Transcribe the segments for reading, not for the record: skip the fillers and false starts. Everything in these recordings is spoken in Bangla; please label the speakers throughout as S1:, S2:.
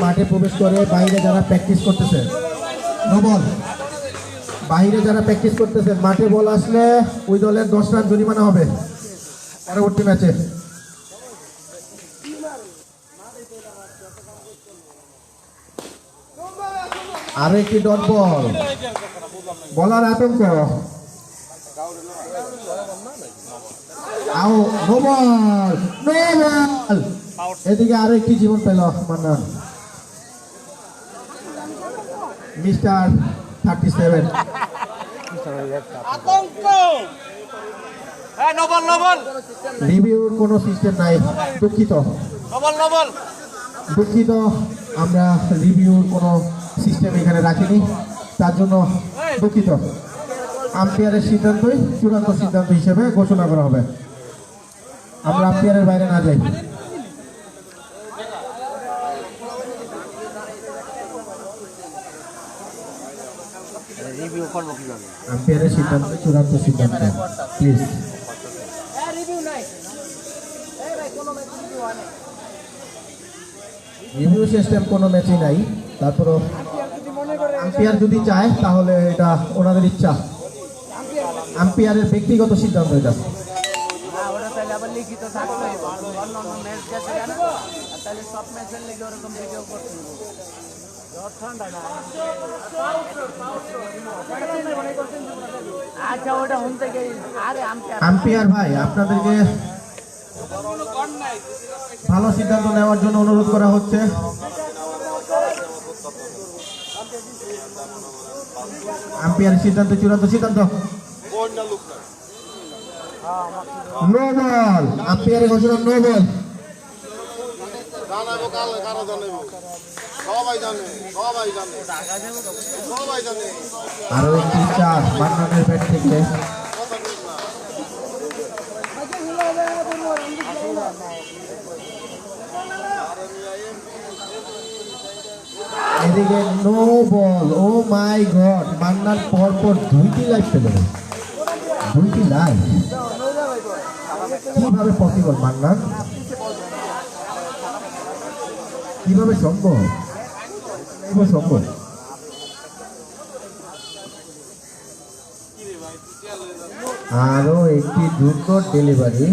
S1: মাঠে প্রবেশ করে বাইরে যারা প্র্যাকটিস করতেছে, নো বল। বাইরে যারা প্র্যাকটিস করতেছে মাঠে বল আসলে ওই দলের 10 রান জরিমানা হবে পরবর্তী ম্যাচে। আরো একটি ডট বল, বলার আতঙ্ক। আও নো বল, নো বল। এদিকে আরো একটি জীবন পেল মান্নান। মিস্টার 37 রিভিউর কোনো সিস্টেম নাই, দুঃখিত দুঃখিত আমরা রিভিউর কোনো সিস্টেম এখানে রাখিনি, তার জন্য দুঃখিত। আম্পায়ারের সিদ্ধান্তই চূড়ান্ত সিদ্ধান্ত হিসেবে ঘোষণা করা হবে, আমরা আম্পায়ারের বাইরে না যাই। আম্পায়ারের সিদ্ধান্ত চূড়ান্ত সিদ্ধান্ত, প্লিজ। রিভিউ সিস্টেম কোনো ম্যাচই নাই, তারপরও আম্পায়ার যদি চায় তাহলে এটা ওনাদের ইচ্ছা, আম্পায়ারের ব্যক্তিগত সিদ্ধান্ত এটা। আম্পায়ার ভাই আপনাদেরকে ভালো সিদ্ধান্ত নেওয়ার জন্য অনুরোধ করা হচ্ছে। আম্পায়ারের সিদ্ধান্ত চূড়ান্ত সিদ্ধান্ত, নো বল। আম্পায়ারের ঘোষণা নো বল। আরো একটি চার মান্নানের ব্যাট থেকে। এদিকে নো বল। ও মাই গড, মান্নান পরপর 2টি লাইফ পেল, 2টি লাইফ কিভাবে পসিবল? মান্নান কিভাবে সম্ভব? সম্ভব। আরো একটি দ্রুত ডেলিভারি।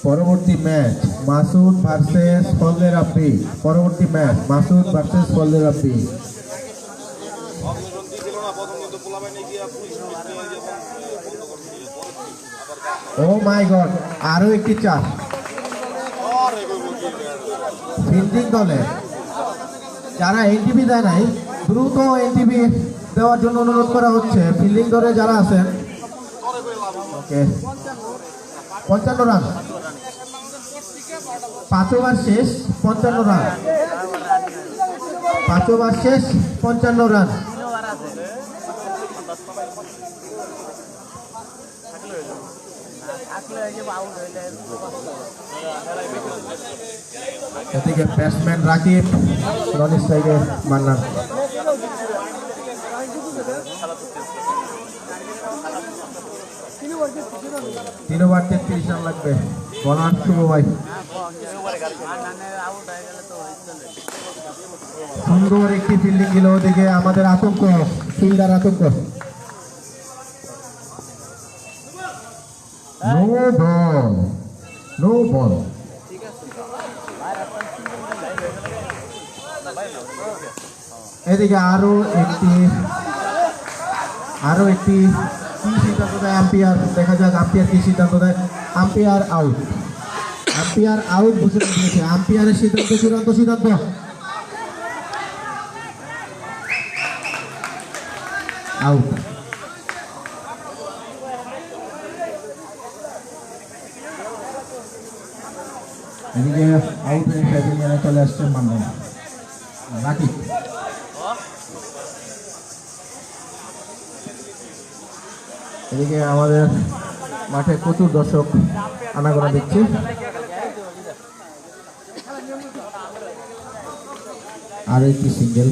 S1: পরবর্তী ম্যাচ মাসুদ ভার্সেস ফজলে রাব্বি। পরবর্তী ম্যাচ মাসুদ ভার্সেস ফজলে রাব্বি। ও মাই গড, আরো একটি চার। ফিল্ডিং দলে যারা এনটিভি দেয় নাই দ্রুত এনটিভি দেওয়ার জন্য অনুরোধ করা হচ্ছে। ফিল্ডিং দলে যারা আছেন, ওকে 55 রান, 5 ওভার শেষ 55 রান, 5 ওভার শেষ 55 রান। এদিকে ব্যাটসম্যান রাকিব, নন স্ট্রাইকে মান্নান। 3 ওভার 33 রান লাগবে। বলার শুভ ভাই, সুন্দর একটি ফিল্ডিং দিল। ওদিকে আমাদের আতঙ্ক, ফিল্ডার আতঙ্ক। No ball, no ball. এদিকে আরো একটি কি সিদ্ধান্ত দেয় আম্পায়ার? দেখা যাক আম্পায়ার কি সিদ্ধান্ত দেয়। আম্পায়ার আউট, আম্পায়ার আউট ঘোষণা দিয়েছে। আম্পায়ারের সিদ্ধান্ত চূড়ান্ত সিদ্ধান্ত, আউট। এদিকে আউট হয়ে ব্যাটিং চলে আসছে মান্নান। রাকিব এদিকে আমাদের মাঠে প্রচুর দর্শক আনাগোনা দেখছে। আর একটি সিঙ্গেল।